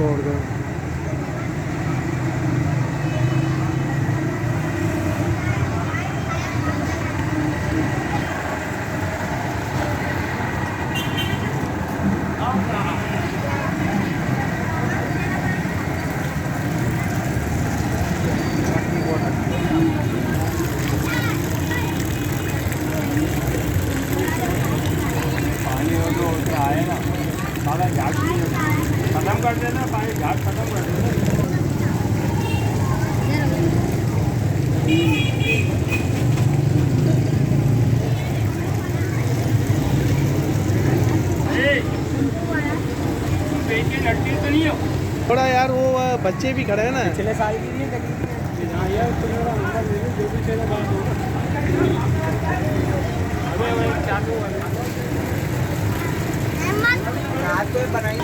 छोड़ दो। पानी हो तो उधर आएगा, सारा झाग खत्म कर देना, पानी झाग खत्म कर देना। लड़की तो नहीं हो थोड़ा यार, वो बच्चे भी खड़े हैं ना। पिछले साल की नहीं लगी जो भी चलो बात होगा। अरे क्या तो बनाई